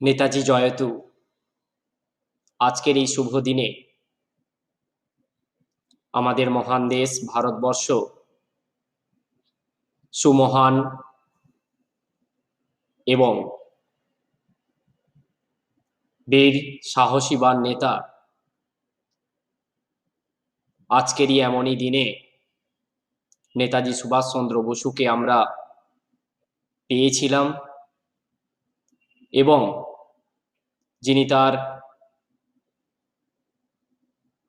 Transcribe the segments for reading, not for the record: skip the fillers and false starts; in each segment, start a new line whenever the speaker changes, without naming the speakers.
নেতাজি জয়তু আজকের এই শুভ দিনে আমাদের মহান দেশ ভারতবর্ষ সুমহান এবং বীর সাহসীবান নেতা আজকেরই এমনই দিনে নেতাজি সুভাষচন্দ্র বসুকে আমরা পেয়েছিলাম এবং যিনি তার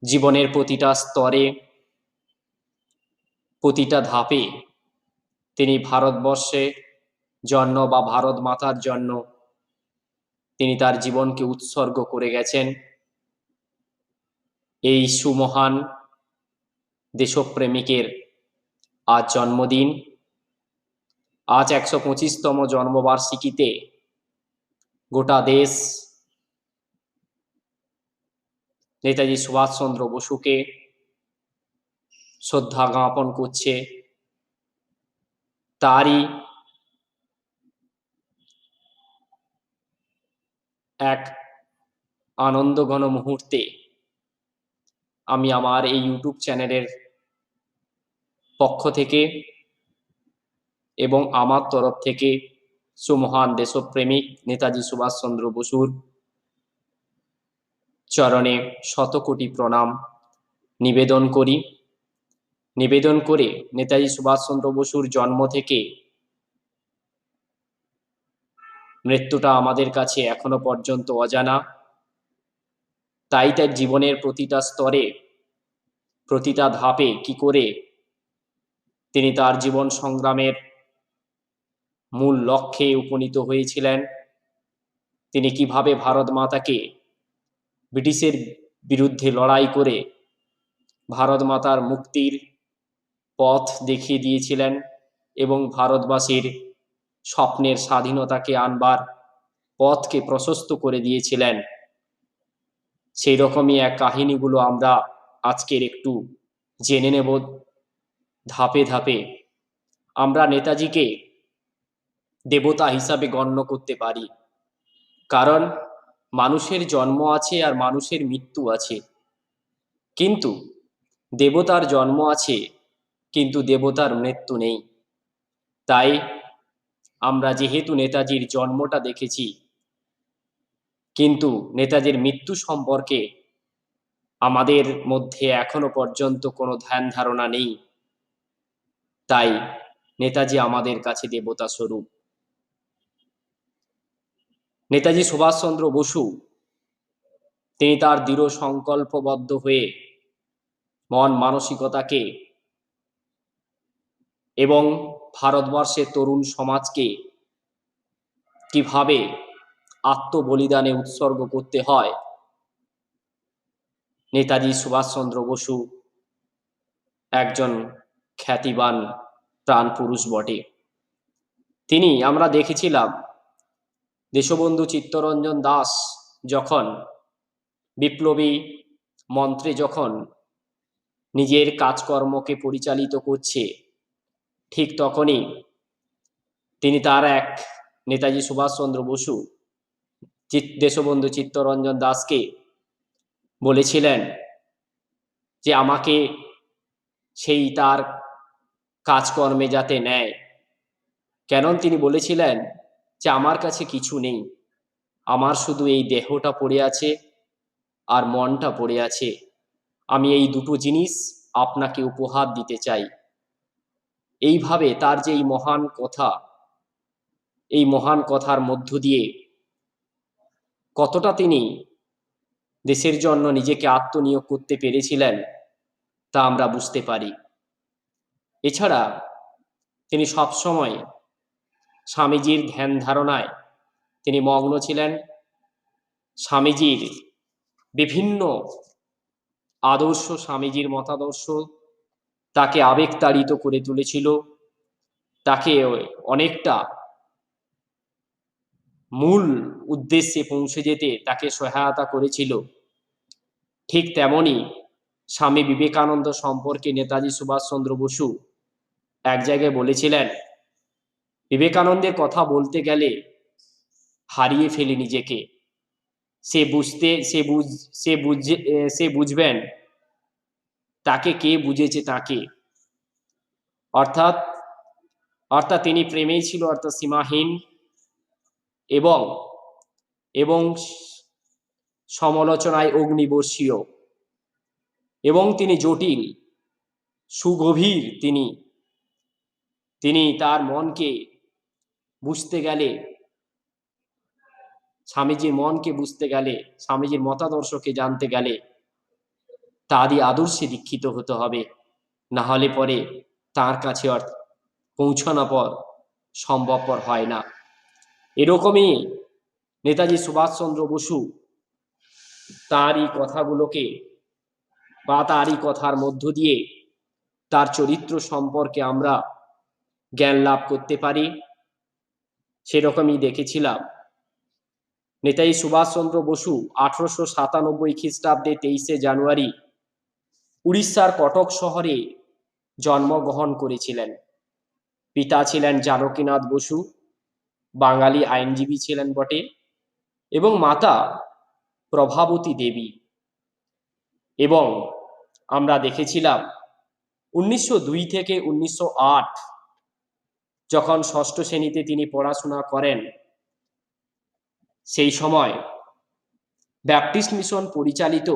জীবনের প্রতিটা স্তরে প্রতিটা ধাপে তিনি ভারতবর্ষে জন্য বা ভারত মাতার জন্য তিনি তার জীবনকে উৎসর্গ করে গেছেন। এই সুমহান দেশপ্রেমিকের আজ জন্মদিন। আজ 125তম জন্মবার্ষিকীতে গোটা দেশ নেতাজি সুভাষচন্দ্র বসুকে শ্রদ্ধা জ্ঞাপন করছে। তারই এক আনন্দঘন মুহূর্তে আমি আমার এই ইউটিউব চ্যানেলের পক্ষ থেকে এবং আমার তরফ থেকে সুমহান দেশপ্রেমিক নেতাজি সুভাষচন্দ্র বসুর চরণে শতকোটি প্রণাম নিবেদন করে নেতাজি সুভাষচন্দ্র বসুর জন্ম থেকে মৃত্যুটা আমাদের কাছে এখনো পর্যন্ত অজানা। তাই তার জীবনের প্রতিটা স্তরে প্রতিটা ধাপে কি করে তিনি তার জীবন সংগ্রামের মূল লক্ষ্যে উপনীত হয়েছিলেন, তিনি কিভাবে ভারত মাতাকে ব্রিটিশের বিরুদ্ধে লড়াই করে ভারত মাতার মুক্তির পথ দেখিয়ে দিয়েছিলেন এবং ভারতবাসীর স্বপ্নের স্বাধীনতাকে আনবার পথকে প্রশস্ত করে দিয়েছিলেন, সেই রকমই এক কাহিনীগুলো আমরা আজকের একটু জেনে নেব ধাপে ধাপে। আমরা নেতাজিকে দেবতা হিসাবে গণ্য করতে পারি, কারণ মানুষের জন্ম আছে আর মানুষের মৃত্যু আছে, কিন্তু দেবতার জন্ম আছে কিন্তু দেবতার মৃত্যু নেই। তাই আমরা যেহেতু নেতাজির জন্মটা দেখেছি কিন্তু নেতাজির মৃত্যু সম্পর্কে আমাদের মধ্যে এখনো পর্যন্ত কোনো ধ্যান ধারণা নেই, তাই নেতাজি আমাদের কাছে দেবতা স্বরূপ। নেতাজি সুভাষচন্দ্র বসু তিনি তার দৃঢ় সংকল্পবদ্ধ হয়ে মন মানসিকতাকে এবং ভারতবর্ষের তরুণ সমাজকে কিভাবে আত্মবলিদানে উৎসর্গ করতে হয়, নেতাজি সুভাষচন্দ্র বসু একজন খ্যাতিবান প্রাণপুরুষ বটে। তিনি আমরা দেখেছিলাম দেশবন্ধু চিত্তরঞ্জন দাস যখন বিপ্লবী মন্ত্রে যখন নিজের কাজকর্মকে পরিচালিত করছে, ঠিক তখনই তিনি তার এক নেতাজি সুভাষচন্দ্র বসু দেশবন্ধু চিত্তরঞ্জন দাসকে বলেছিলেন যে আমাকে সেই তার কাজকর্মে যাতে নেয়। কেন তিনি বলেছিলেন যে আমার কাছে কিছু নেই, আমার শুধু এই দেহটা পড়ে আছে আর মনটা পড়ে আছে, আমি এই দুটো জিনিস আপনাকে উপহার দিতে চাই। এইভাবে তার যে এই মহান কথা, এই মহান কথার মধ্য দিয়ে কতটা তিনি দেশের জন্য নিজেকে আত্মনিয়োগ করতে পেরেছিলেন তা আমরা বুঝতে পারি। এছাড়া তিনি সবসময় স্বামীজির ধ্যান ধারণায় তিনি মগ্ন ছিলেন। স্বামীজির বিভিন্ন আদর্শ, স্বামীজির মতাদর্শ তাকে আবেগতাড়িত করে তুলেছিল, তাকে অনেকটা মূল উদ্দেশ্যে পৌঁছে যেতে তাকে সহায়তা করেছিল। ঠিক তেমনি স্বামী বিবেকানন্দ সম্পর্কে নেতাজি সুভাষচন্দ্র বসু এক জায়গায় বলেছিলেন, বিবেকানন্দের কথা বলতে গেলে হারিয়ে ফেলি নিজেকে, সে বুঝবেন তাকে কে বুঝেছে তাকে। অর্থাৎ অর্থাৎ তিনি প্রেমেই ছিল অর্থাৎ সীমাহীন এবং এবং সমালোচনায় অগ্নিবর্ষীয়, এবং তিনি জটিল সুগভীর। তিনি তার মনকে বুঝতে গেলে, স্বামীজির মনকে বুঝতে গেলে, স্বামীজির মতাদর্শকে জানতে গেলে তারই আদর্শে দীক্ষিত হতে হবে, না হলে পরে তার কাছে পৌঁছানো পর সম্ভবপর হয় না। এরকমই নেতাজি সুভাষচন্দ্র বসু তারই কথাগুলোকে বা তারই কথার মধ্য দিয়ে তার চরিত্র সম্পর্কে আমরা জ্ঞান লাভ করতে পারি। সেরকমই দেখেছিলাম নেতাজি সুভাষচন্দ্র বসু 1897 খ্রিস্টাব্দে 23শে জানুয়ারি উড়িষ্যার কটক শহরে জন্মগ্রহণ করেছিলেন। পিতা ছিলেন জানকীনাথ বসু, বাঙালি আইনজীবী ছিলেন বটে, এবং মাতা প্রভাবতী দেবী। এবং আমরা দেখেছিলাম 1902 থেকে 1908 যখন ষষ্ঠ শ্রেণীতে তিনি পড়াশোনা করেন, সেই সময় ব্যাপটিস্ট মিশন পরিচালিত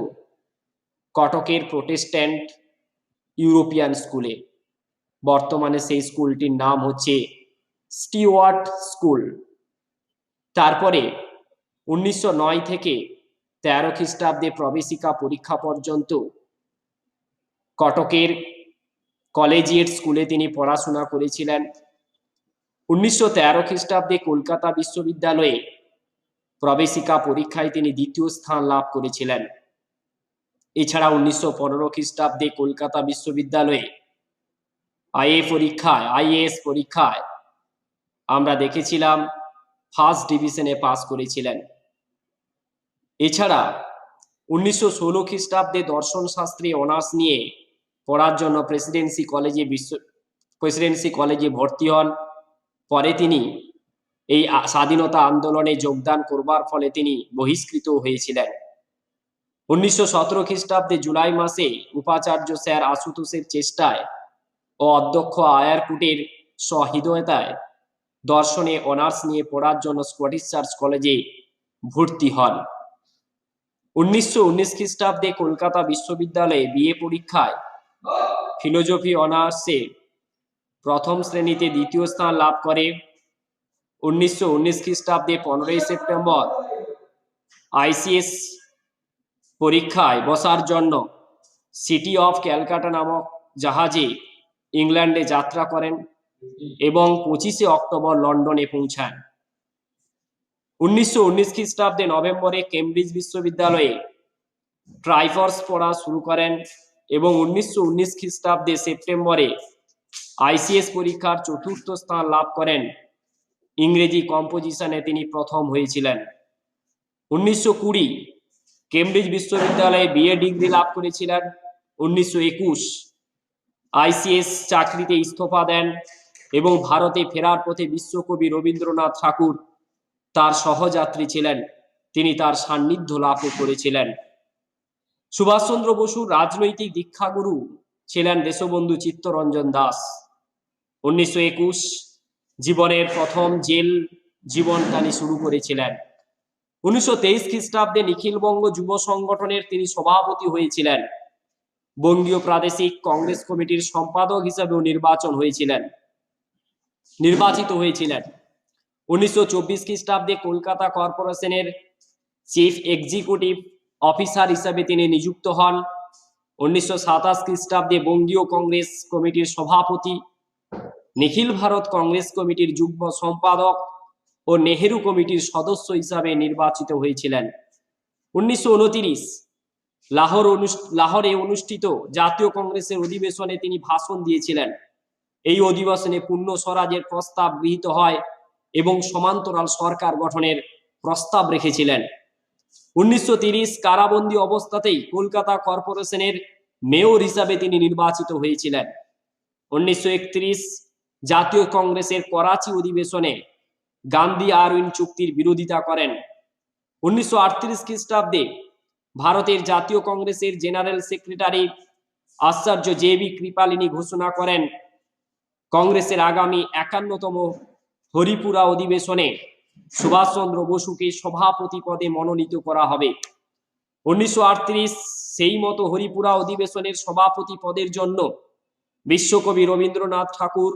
কটকের প্রোটেস্ট্যান্ট ইউরোপিয়ান স্কুলে, বর্তমানে সেই স্কুলটির নাম হচ্ছে স্টিওয়ার্ট স্কুল। তারপরে 1909 থেকে 13 খ্রিস্টাব্দে প্রবেশিকা পরীক্ষা পর্যন্ত কটকের কলেজিয়েট স্কুলে তিনি পড়াশোনা করেছিলেন। 1913 খ্রিস্টাব্দে কলকাতা বিশ্ববিদ্যালয়ে প্রবেশিকা পরীক্ষায় তিনি দ্বিতীয় স্থান লাভ করেছিলেন। এছাড়া 1915 খ্রিস্টাব্দে কলকাতা বিশ্ববিদ্যালয়ে আইএএস পরীক্ষায় আমরা দেখেছিলাম ফার্স্ট ডিভিশনে পাস করেছিলেন। এছাড়া 1916 খ্রিস্টাব্দে দর্শন শাস্ত্রে অনার্স নিয়ে পড়ার জন্য প্রেসিডেন্সি কলেজে ভর্তি হন। পরে তিনি এই স্বাধীনতা আন্দোলনে যোগদান করবার ফলে তিনি বহিষ্কৃত হয়েছিলেন। 1917 খ্রিস্টাব্দে জুলাই মাসে উপাচার্য স্যার আশুতোষের চেষ্টায় ও অধ্যক্ষ আয়ারকুটের সহৃদয়তায় দর্শনে অনার্স নিয়ে পড়ার জন্য স্কটিশ চার্চ কলেজে ভর্তি হন। 1919 খ্রিস্টাব্দে কলকাতা বিশ্ববিদ্যালয়ে বিএ পরীক্ষায় ফিলোজফি অনার্সে প্রথম শ্রেণীতে দ্বিতীয় স্থান লাভ করে। 1919 খ্রিস্টাব্দে 15ই সেপ্টেম্বর আইসিএস পরীক্ষায় বসার জন্য সিটি অফ ক্যালকাটা নামক জাহাজে ইংল্যান্ডে যাত্রা করেন এবং 25শে অক্টোবর লন্ডনে পৌঁছান। 1919 খ্রিস্টাব্দে নভেম্বরে কেমব্রিজ বিশ্ববিদ্যালয়ে ট্রাইফর্স পড়া শুরু করেন এবং 1919 খ্রিস্টাব্দে সেপ্টেম্বরে আইসিএস পরীক্ষার চতুর্থ স্থান লাভ করেন। ইংরেজি কম্পোজিশনে তিনি প্রথম হয়েছিলেন। 1920 কেমব্রিজ বিশ্ববিদ্যালয়ে বিএ ডিগ্রি লাভ করেছিলেন। 1921 আইসিএস চাকরিতে ইস্তফা দেন এবং ভারতে ফেরার পথে বিশ্বকবি রবীন্দ্রনাথ ঠাকুর তার সহযাত্রী ছিলেন, তিনি তার সান্নিধ্য লাভও করেছিলেন। সুভাষচন্দ্র বসুর রাজনৈতিক দীক্ষাগুরু ছিলেন দেশবন্ধু চিত্তরঞ্জন দাস। 1921 জীবনের প্রথম জেল জীবন তিনি শুরু করেছিলেন। 1923 খ্রিস্টাব্দে নিখিলবঙ্গ যুব সংগঠনের তিনি সভাপতি হয়েছিলেন। বঙ্গীয় প্রাদেশিক কংগ্রেস কমিটির সম্পাদক হিসেবেও নির্বাচিত হয়েছিলেন। 1924 খ্রিস্টাব্দে কলকাতা কর্পোরেশনের চিফ এক্সিকিউটিভ অফিসার হিসেবে তিনি নিযুক্ত হন। 1927 খ্রিস্টাব্দে বঙ্গীয় কংগ্রেস কমিটির সভাপতি, নিখিল ভারত কংগ্রেস কমিটির যুগ্ম সম্পাদক ও নেহেরু কমিটির সদস্য হিসাবে নির্বাচিত হয়েছিলেন। 1929 লাহোরে অনুষ্ঠিত জাতীয় কংগ্রেসের অধিবেশনে তিনি ভাষণ দিয়েছিলেন। এই অধিবেশনে পূর্ণ স্বরাজের প্রস্তাব গৃহীত হয় এবং সমান্তরাল সরকার গঠনের প্রস্তাব রেখেছিলেন। 1930 কারাবন্দী অবস্থাতেই কলকাতা কর্পোরেশনের মেয়র হিসাবে তিনি নির্বাচিত হয়েছিলেন। 1931 জাতীয় কংগ্রেসের করাচি অধিবেশনে গান্ধী আরউইন চুক্তির বিরোধিতা করেন। 1938 খ্রিস্টাব্দে ভারতের জাতীয় কংগ্রেসের জেনারেল সেক্রেটারি আচার্য জে.বি. কৃপালিনী ঘোষণা করেন কংগ্রেসের আগামী 51তম হরিপুরা অধিবেশনে সুভাষচন্দ্র বসুকে সভাপতি পদে মনোনীত করা হবে। 1938 সেই মতো হরিপুরা অধিবেশনের সভাপতি পদের জন্য বিশ্বকবি রবীন্দ্রনাথ ঠাকুর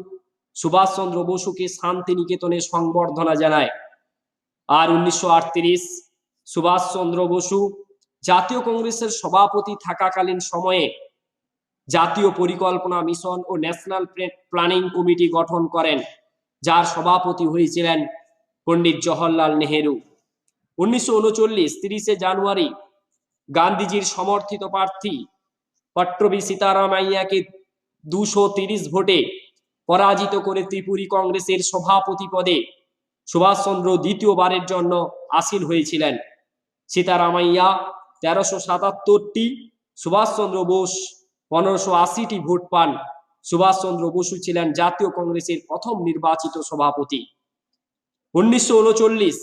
সুভাষচন্দ্র বসুকে শান্তিনিকেতনে সংবর্ধনা জানায়। আর 1938 সুভাষচন্দ্র বসু জাতীয় কংগ্রেসের সভাপতি থাকাকালীন সময়ে জাতীয় পরিকল্পনা মিশন ও ন্যাশনাল প্ল্যানিং কমিটি গঠন করেন, যার সভাপতি হয়েছিলেন পণ্ডিত জওহরলাল নেহেরু। 1939 30শে জানুয়ারি গান্ধীজির সমর্থিত প্রার্থী পট্টবী সীতারামাইয়াকে 230 ভোটে পরাজিত করে ত্রিপুরী কংগ্রেসের সভাপতি পদে সুভাষচন্দ্র দ্বিতীয়বারের জন্য আসীন হয়েছিলেন। সীতারামাইয়া 1377টি, সুভাষচন্দ্র বোস 1580টি ভোট পান। সুভাষচন্দ্র বসু ছিলেন জাতীয় কংগ্রেসের প্রথম নির্বাচিত সভাপতি। 1939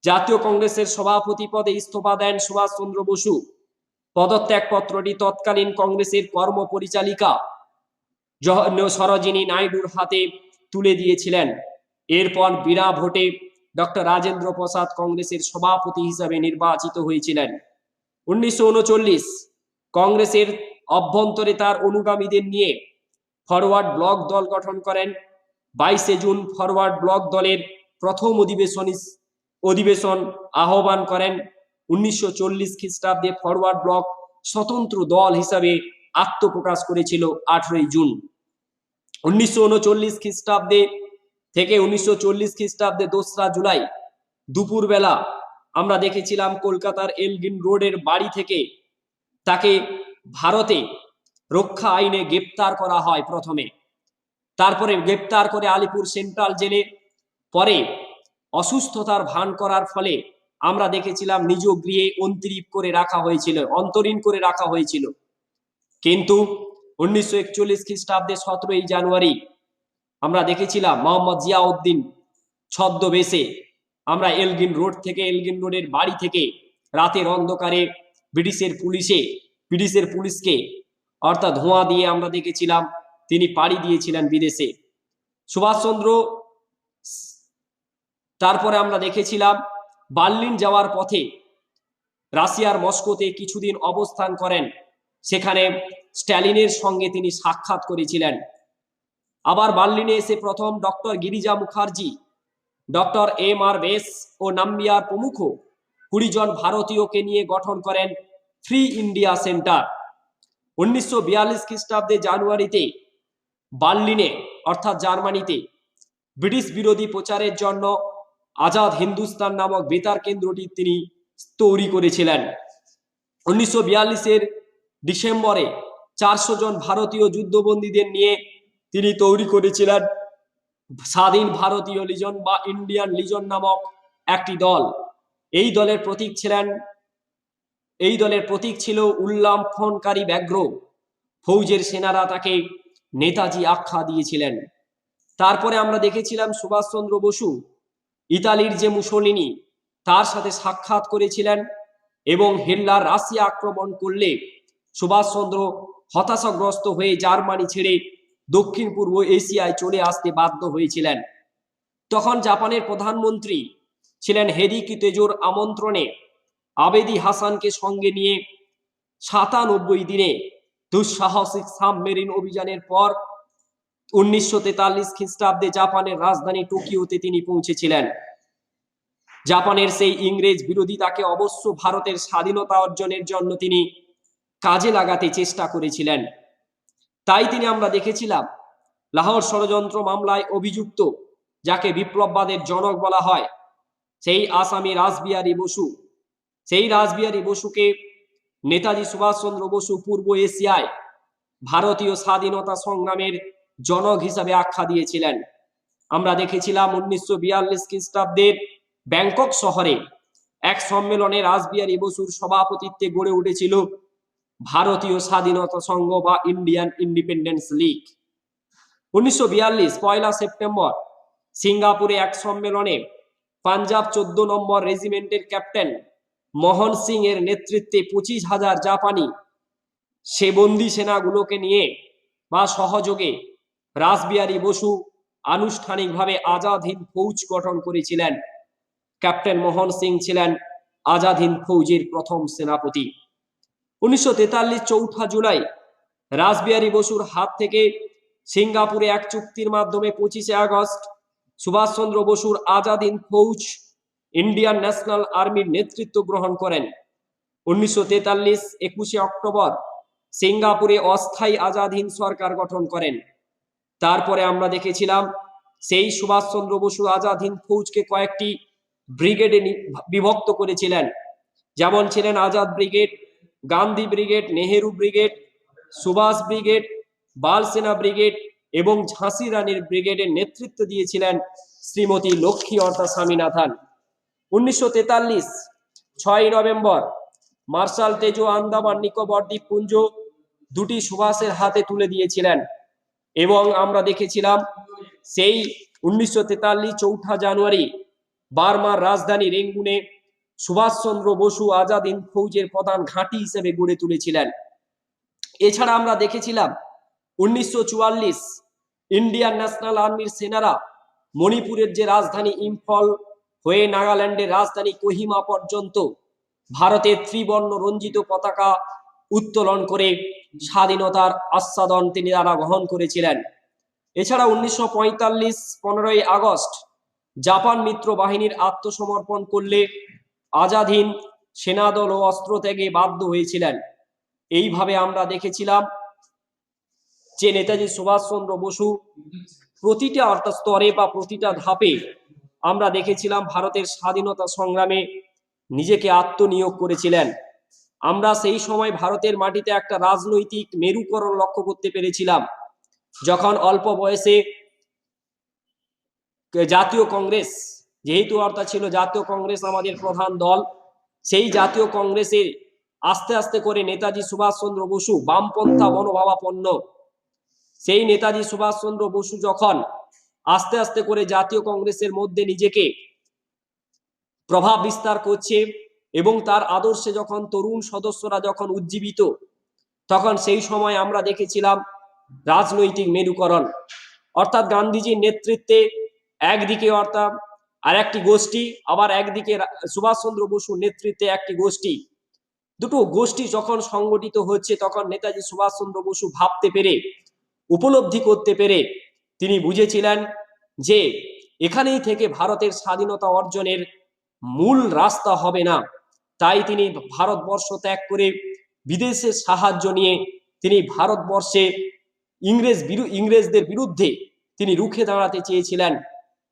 জাতীয় কংগ্রেসের সভাপতি পদে ইস্তফা দেন সুভাষচন্দ্র বসু। পদত্যাগপত্রটি তৎকালীন কংগ্রেসের কর্ম পরিচালিকা সরোজিনী নাইডুর হাতে তুলে দিয়েছিলেন। এরপর বিনা ভোটে ডক্টর রাজেন্দ্র প্রসাদ কংগ্রেসের সভাপতি হিসাবে নির্বাচিত হয়েছিলেন। 1939 কংগ্রেসের অভ্যন্তরে তার অনুগামীদের নিয়ে ফরওয়ার্ড ব্লক দল গঠন করেন। 22শে জুন ফরওয়ার্ড ব্লক দলের প্রথম অধিবেশন আহ্বান করেন। 1940 খ্রিস্টাব্দে ফরওয়ার্ড ব্লক স্বতন্ত্র দল হিসাবে আত্মপ্রকাশ করেছিল 18ই জুন। 1939 খ্রিস্টাব্দে থেকে 1940 খ্রিস্টাব্দে 2রা জুলাই দুপুরবেলা আমরা দেখেছিলাম কলকাতার এলগিন রোডের বাড়ি থেকে তাকে ভারতে রক্ষা আইনে গ্রেপ্তার করা হয় প্রথমে, তারপরে গ্রেপ্তার করে আলিপুর সেন্ট্রাল জেলে, পরে অসুস্থতার ভান করার ফলে আমরা দেখেছিলাম নিজ গৃহে অন্তরীণ করে রাখা হয়েছিল। কিন্তু 1941 খ্রিস্টাব্দে 17ই জানুয়ারি আমরা দেখেছিলাম মোহাম্মদ জিয়াউদ্দিন ছদ্মবেশে আমরা এলগিন রোডের বাড়ি থেকে রাতের অন্ধকারে ব্রিটিশের পুলিশকে অর্থাৎ ধোঁয়া দিয়ে আমরা দেখেছিলাম তিনি পাড়ি দিয়েছিলেন বিদেশে। সুভাষচন্দ্র তারপরে আমরা দেখেছিলাম বার্লিন যাওয়ার পথে রাশিয়ার মস্কোতে কিছুদিন অবস্থান করেন, সেখানে স্ট্যালিনের সঙ্গে তিনি সাক্ষাৎ করেছিলেন। আবার বার্লিনে এসে প্রথম doctor Girija Mukherjee, doctor M. বেস ও নাম্বিয়ার প্রমুখ 20 জন ভারতীয়কে নিয়ে গঠন করেন ফ্রি ইন্ডিয়া সেন্টার। 1942 খ্রিস্টাব্দে জানুয়ারিতে বার্লিনে অর্থাৎ জার্মানিতে ব্রিটিশ বিরোধী প্রচারের জন্য আজাদ হিন্দুস্তান নামক বেতার কেন্দ্রটি তিনি তৈরি করেছিলেন। 1942 ডিসেম্বরে 400 জন ভারতীয় যুদ্ধবন্দীদের নিয়ে তিনি তৈরি করেছিলেন স্বাধীন ভারতীয় লিজন বা ইন্ডিয়ান লিজন নামক একটি দল। এই দলের প্রতীক ছিল উল্লাম্ফনকারী ব্যাঘ্র। ফৌজের সেনারা তাকে নেতাজি আখ্যা দিয়েছিলেন। তারপরে আমরা দেখেছিলাম সুভাষচন্দ্র বসু ইতালির যে মুসোলিনি তার সাথে সাক্ষাৎ করেছিলেন এবং হিটলার রাশিয়া আক্রমণ করলে সুভাষচন্দ্র হতাশাগ্রস্ত হয়ে জার্মানি ছেড়ে দক্ষিণ পূর্ব এশিয়ায় চলে আসতে বাধ্য হয়েছিলেন। তখন জাপানের প্রধানমন্ত্রী ছিলেন হেরি কিতেজোর আমন্ত্রণে আবেদি হাসানকে সঙ্গে নিয়ে 97 দিনে দুঃসাহসিক সাবমেরিন অভিযানের পর 1943 খ্রিস্টাব্দে জাপানের রাজধানী টোকিওতে তিনি পৌঁছেছিলেন। জাপানের সেই ইংরেজ বিরোধিতাকে অবশ্য ভারতের স্বাধীনতা অর্জনের জন্য তিনি কাজে লাগাতে চেষ্টা করেছিলেন। তাই আমরা দেখেছিলাম লাহোর ষড়যন্ত্র মামলায় অভিযুক্ত, যাকে বিপ্লববাদের জনক বলা হয়, সেই আসামি রাসবিহারী বসুকে নেতাজি সুভাষচন্দ্র বসু পূর্ব এশিয়ায় ভারতীয় স্বাধীনতা সংগ্রামের জনক হিসাবে আখ্যা দিয়েছিলেন। আমরা দেখেছিলাম 1942 খ্রিস্টাব্দের ব্যাংকক শহরে এক সম্মেলনে রাসবিহারী বসুর সভাপতিত্বে গড়ে উঠেছিল ভারতীয় স্বাধীনতা সংঘ বা ইন্ডিয়ান ইন্ডিপেন্ডেন্স লীগ। 1942 পয়লা সেপ্টেম্বর সিঙ্গাপুরে এক সম্মেলনে পাঞ্জাব 14 নম্বর রেজিমেন্টের ক্যাপ্টেন মোহন সিং এর নেতৃত্বে 25,000 জাপানি সে বন্দী সেনাগুলোকে নিয়ে বা সহযোগে রাসবিহারী বসু আনুষ্ঠানিকভাবে আজাদ হিন্দ ফৌজ গঠন করেছিলেন। ক্যাপ্টেন মোহন সিং ছিলেন আজাদ হিন্দ ফৌজের প্রথম সেনাপতি। 1943 চৌঠা জুলাই রাসবিহারী বসুর হাত থেকে সিঙ্গাপুরে এক চুক্তির মাধ্যমে 25 আগস্ট সুভাষচন্দ্র বসুর আজাদ হিন্দ ফৌজ ইন্ডিয়ান ন্যাশনাল আর্মির নেতৃত্ব গ্রহণ করেন। 1943 21 অক্টোবর সিঙ্গাপুরে অস্থায়ী আজাদ হিন্দ সরকার গঠন করেন। তারপরে আমরা দেখেছিলাম সেই সুভাষচন্দ্র বসু আজাদ হিন্দ ফৌজকে কয়েকটি ব্রিগেডে বিভক্ত করেছিলেন, যেমন ছিলেন Azad brigade, Gandhi brigade, Nehru brigade, Subhas brigade, Bal Sena brigade এবং ঝাঁসি রানীর ব্রিগেডের নেতৃত্ব দিয়েছিলেন শ্রীমতী লক্ষ্মী অর্থাৎ স্বামীনাথন। 1943 6 নভেম্বর মার্শাল তেজো আন্দামান নিকোবর দ্বীপপুঞ্জ দুটি সুভাষের হাতে তুলে দিয়েছিলেন এবং আমরা দেখেছিলাম সেই 1943 চৌঠা জানুয়ারি বার্মার রাজধানী রেঙ্গুনে সুভাষচন্দ্র বসু আজাদ হিন্দ ফৌজের প্রধান ঘাঁটি হিসেবে গড়ে তুলেছিলেন। এছাড়া আমরা দেখেছিলাম 1944 ইন্ডিয়ান ন্যাশনাল আর্মির সেনারা মণিপুরের যে রাজধানী ইম্ফল হয়ে নাগাল্যান্ডের রাজধানী কোহিমা পর্যন্ত ভারতের ত্রিবর্ণ রঞ্জিত পতাকা উত্তোলন করে স্বাধীনতার আস্বাদন তিনি তারা গ্রহণ করেছিলেন। এছাড়া 1945 15ই আগস্ট জাপান মিত্র বাহিনীর আত্মসমর্পণ করলে আজাদ হিন্দ সেনাদল ও অস্ত্র ত্যাগে বাধ্য হয়েছিলেন। এইভাবে আমরা দেখেছিলাম যে নেতাজি সুভাষচন্দ্র বসু প্রতিটা অর্থাৎ স্তরে বা প্রতিটা ধাপে আমরা দেখেছিলাম ভারতের স্বাধীনতা সংগ্রামে নিজেকে আত্মনিয়োগ করেছিলেন। আমরা সেই সময় ভারতের মাটিতে একটা রাজনৈতিক মেরুকরণ লক্ষ্য করতে পেরেছিলাম, যখন অল্প বয়সে জাতীয় কংগ্রেস, যেহেতু অর্থাৎ ছিল জাতীয় কংগ্রেস আমাদের প্রধান দল, সেই জাতীয় কংগ্রেসে আস্তে আস্তে করে নেতাজি সুভাষচন্দ্র বসু বামপন্থা মনোভাবাপন্ন সেই নেতাজি সুভাষচন্দ্র বসু যখন আস্তে আস্তে করে জাতীয় কংগ্রেসের মধ্যে নিজেকে প্রভাব বিস্তার করছে এবং তার আদর্শে যখন তরুণ সদস্যরা যখন উজ্জীবিত, তখন সেই সময় আমরা দেখেছিলাম রাজনৈতিক মেরুকরণ, অর্থাৎ গান্ধীজির নেতৃত্বে একদিকে অর্থাৎ আর একটি গোষ্ঠী, আবার একদিকে সুভাষচন্দ্র বসুর নেতৃত্বে একটি গোষ্ঠী, দুটো গোষ্ঠী যখন সংগঠিত হচ্ছে তখন নেতাজি সুভাষচন্দ্র বসু ভাবতে পেরে উপলব্ধি করতে পেরে তিনি বুঝেছিলেন যে এখানেই থেকে ভারতের স্বাধীনতা অর্জনের মূল রাস্তা হবে না। তাই তিনি ভারতবর্ষ ত্যাগ করে বিদেশের সাহায্য নিয়ে তিনি ভারতবর্ষে ইংরেজদের বিরুদ্ধে তিনি রুখে দাঁড়াতে চেয়েছিলেন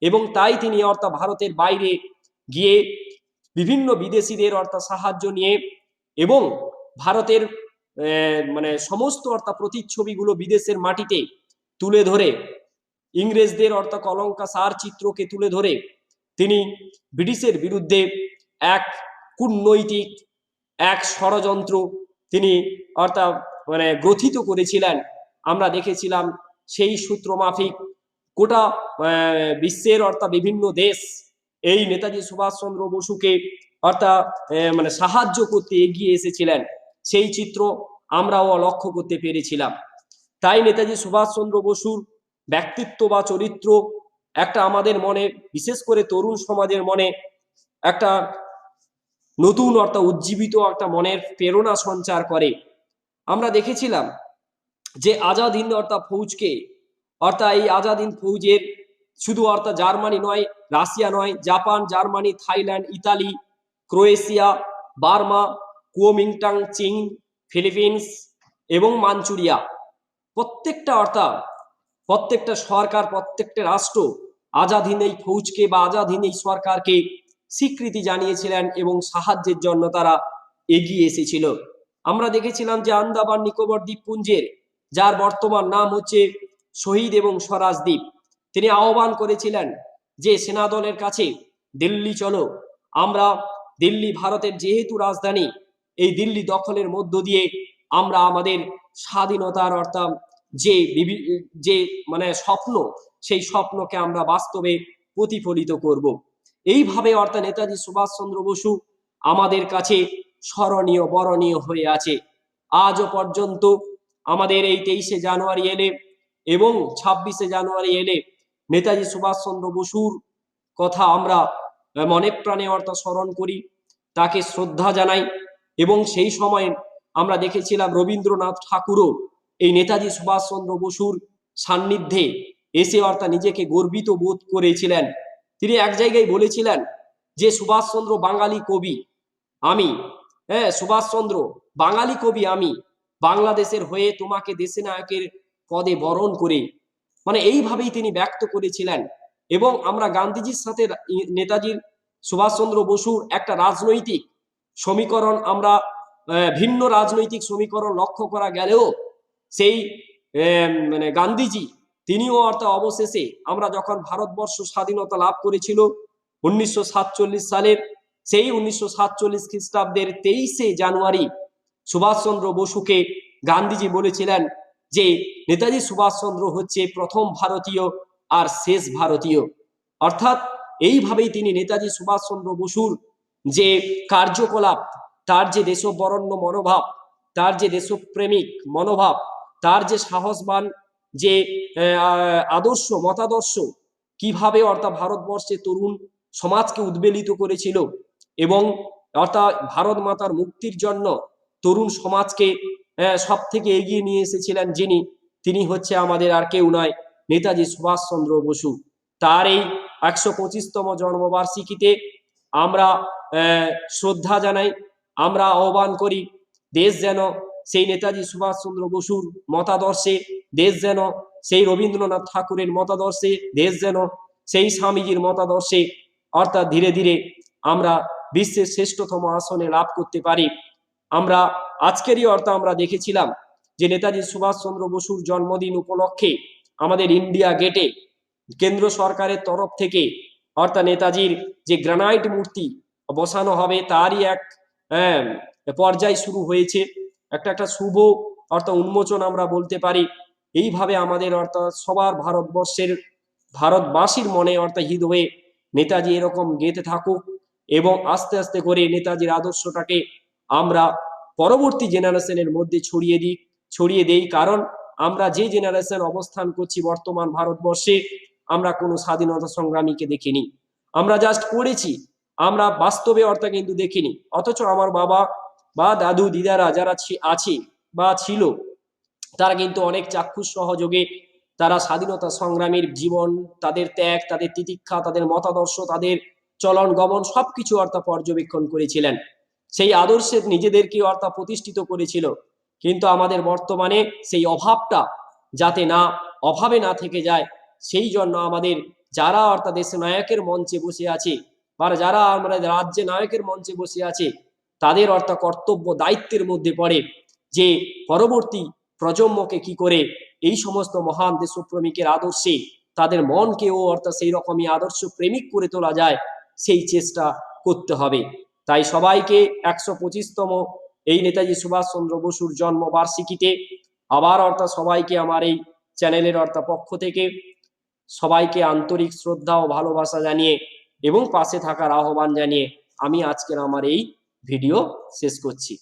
এবং তাই তিনি অর্থাৎ ভারতের বাইরে গিয়ে বিভিন্ন বিদেশিদের অর্থাৎ সাহায্য নিয়ে এবং ভারতের সমস্ত অর্থাৎ প্রতিচ্ছবিগুলো বিদেশের মাটিতে তুলে ধরে ইংরেজদের অর্থাৎ কলঙ্কা সার চিত্রকে তুলে ধরে তিনি ব্রিটিশের বিরুদ্ধে এক কূটনৈতিক এক ষড়যন্ত্র তিনি অর্থাৎ গ্রথিত করেছিলেন। আমরা দেখেছিলাম সেই সূত্র মাফিক গোটা বিশ্বের অর্থাৎ বিভিন্ন দেশ এই নেতাজি সুভাষচন্দ্র বসুকে অর্থাৎ সাহায্য করতে এগিয়ে এসেছিলেন, সেই চিত্র আমরাও লক্ষ্য করতে পেরেছিলাম। তাই নেতাজি সুভাষচন্দ্র বসুর ব্যক্তিত্ব বা চরিত্র একটা আমাদের মনে, বিশেষ করে তরুণ সমাজের মনে একটা নতুন অর্থাৎ উজ্জীবিত একটা মনের প্রেরণা সঞ্চার করে। আমরা দেখেছিলাম যে আজাদ হিন্দ অর্থাৎ ফৌজকে অর্থাৎ এই আজাদ হিন্দ ফৌজের শুধু অর্থাৎ জার্মানি নয়, রাশিয়া নয়, Japan, Germany, Thailand, Italy, Croatia, Burma, Kuomintang, চীন, ফিলিপিন্স এবং মাঞ্চুরিয়া প্রত্যেকটা সরকার, প্রত্যেকটা রাষ্ট্র আজাদ হিন্দ এই ফৌজকে বা আজাদ হিন্দ এই সরকারকে স্বীকৃতি জানিয়েছিলেন এবং সাহায্যের জন্য তারা এগিয়ে এসেছিল। আমরা দেখেছিলাম যে আন্দামান নিকোবর দ্বীপপুঞ্জের, যার বর্তমান নাম হচ্ছে শহীদ এবং স্বরাজ দ্বীপ, তিনি আহ্বান করেছিলেন যে সেনাদলের কাছে দিল্লি চলো, আমরা দিল্লি ভারতের যেহেতু রাজধানী, এই দিল্লি দখলের মধ্য দিয়ে আমরা আমাদের স্বাধীনতার অর্থাৎ যে মানে স্বপ্ন, সেই স্বপ্নকে আমরা বাস্তবে প্রতিফলিত করব। এইভাবে অর্থাৎ নেতাজি সুভাষচন্দ্র বসু আমাদের কাছে স্মরণীয় বরণীয় হয়ে আছে। আজও পর্যন্ত আমাদের এই 23শে জানুয়ারি এলে এবং 26শে জানুয়ারি এলে নেতাজি সুভাষচন্দ্র বসুর কথা আমরা মনে প্রাণে অর্থাৎ স্মরণ করি, তাকে শ্রদ্ধা জানাই। এবং সেই সময় আমরা দেখেছিলাম রবীন্দ্রনাথ ঠাকুরও এই নেতাজি সুভাষচন্দ্র বসুর সান্নিধ্যে এসে অর্থাৎ নিজেকে গর্বিত বোধ করেছিলেন। তিনি এক জায়গায় বলেছিলেন যে সুভাষচন্দ্র বাঙালি কবি আমি, হ্যাঁ সুভাষচন্দ্র বাঙালি কবি আমি, বাংলাদেশের হয়ে তোমাকে দেশনায়কের পদে বরণ করে, মানে এইভাবেই তিনি ব্যক্ত করেছিলেন। এবং আমরা গান্ধীজির সাথে নেতাজির সুভাষচন্দ্র বসুর একটা রাজনৈতিক সমীকরণ, আমরা ভিন্ন রাজনৈতিক সমীকরণ লক্ষ্য করা গেলেও সেই মানে গান্ধীজি তিনিও অর্থাৎ অবশেষে আমরা যখন ভারতবর্ষ স্বাধীনতা লাভ করেছিল 1947 সালের, সেই 1947 খ্রিস্টাব্দের 23শে জানুয়ারি সুভাষচন্দ্র বসুকে গান্ধীজি বলেছিলেন যে নেতাজি সুভাষচন্দ্র হচ্ছে প্রথম ভারতীয় আর শেষ ভারতীয়। অর্থাৎ এইভাবেই তিনি নেতাজি সুভাষচন্দ্র বসুর যে কার্যকলাপ, তার যে দেশবরণ্য মনোভাব, তার যে দেশপ্রেমিক মনোভাব, তার যে সাহসবান যে আদর্শ মতাদর্শ, কিভাবে অর্থাৎ ভারতবর্ষে তরুণ সমাজকে উদ্বেলিত করেছিল এবং অর্থাৎ ভারত মাতার মুক্তির জন্য তরুণ সমাজকে সব থেকে এগিয়ে নিয়ে এসেছিলেন তিনি হচ্ছে আমাদের আর কেউ নয়, নেতাজি সুভাষচন্দ্র বসু। তার এই 125তম জন্মবার্ষিকীতে আমরা শ্রদ্ধা জানাই, আমরা আহ্বান করি দেশ যেন সেই নেতাজি সুভাষচন্দ্র বসুর মতাদর্শে, দেশ যেন সেই রবীন্দ্রনাথ ঠাকুরের মতাদর্শে, দেশ যেন সেই স্বামীজির মতাদর্শে অর্থাৎ ধীরে ধীরে আমরা বিশ্বের শ্রেষ্ঠতম আসনে লাভ করতে পারি। আমরা আজকেরই অর্থাৎ আমরা দেখেছিলাম যে নেতাজি সুভাষচন্দ্র বসুর জন্মদিন উপলক্ষে আমাদের ইন্ডিয়া গেটে কেন্দ্র সরকারের তরফ থেকে অর্থাৎ নেতাজির যে গ্রানাইট মূর্তি বসানো হবে, তারই এক পর্যায় শুরু হয়েছে, একটা শুভ অর্থাৎ উন্মোচন আমরা বলতে পারি। এইভাবে আমাদের অর্থাৎ সবার ভারতবাসীর মনে অর্থাৎ হৃদয়ে নেতাজি এরকম গেঁথে থাকুক এবং আস্তে আস্তে করে নেতাজির আদর্শটাকে আমরা পরবর্তী জেনারেশনের মধ্যে ছড়িয়ে দেই। কারণ আমরা যে জেনারেশন অবস্থান করছি বর্তমান ভারতবর্ষে, আমরা কোনো স্বাধীনতা সংগ্রামীকে দেখিনি, আমরা জাস্ট পড়েছি, আমরা বাস্তবে অর্থাৎ কিন্তু দেখিনি। অথচ আমার বাবা বা দাদু দিদারা যারা আছে বা ছিল, তারা কিন্তু অনেক চাক্ষুষ সহযোগে তারা স্বাধীনতা সংগ্রামীর জীবন, তাদের ত্যাগ, তাদের তিতিক্ষা, তাদের মতাদর্শ, তাদের চলন গমন সবকিছু অর্থাৎ পর্যবেক্ষণ করেছিলেন, সেই আদর্শে নিজেদেরকে অর্থাৎ প্রতিষ্ঠিত করেছিল। কিন্তু আমাদের বর্তমানে সেই অভাবটা যাতে অভাবে না থেকে যায়, সেই জন্য আমাদের যারা অর্থাৎ দেশ নায়কের মঞ্চে বসে আছে বা যারা আমরা রাজ্যে নায়কের মঞ্চে বসে আছে, তাদের অর্থাৎ কর্তব্য দায়িত্বের মধ্যে পড়ে যে পরবর্তী প্রজন্মকে কি করে এই সমস্ত মহান দেশপ্রেমিকের আদর্শে তাদের মনকেও অর্থাৎ সেই রকমই আদর্শ প্রেমিক করে তোলা যায়, সেই চেষ্টা করতে হবে। তাই সবাইকে 125তম এই নেতাজি সুভাষচন্দ্র বসুর জন্মবার্ষিকীতে আবার অর্থাৎ সবাইকে আমার এই চ্যানেলের অর্থাৎ পক্ষ থেকে সবাইকে আন্তরিক শ্রদ্ধা ও ভালোবাসা জানিয়ে এবং পাশে থাকার আহ্বান জানিয়ে আমি আজকের আমার এই ভিডিও শেষ করছি।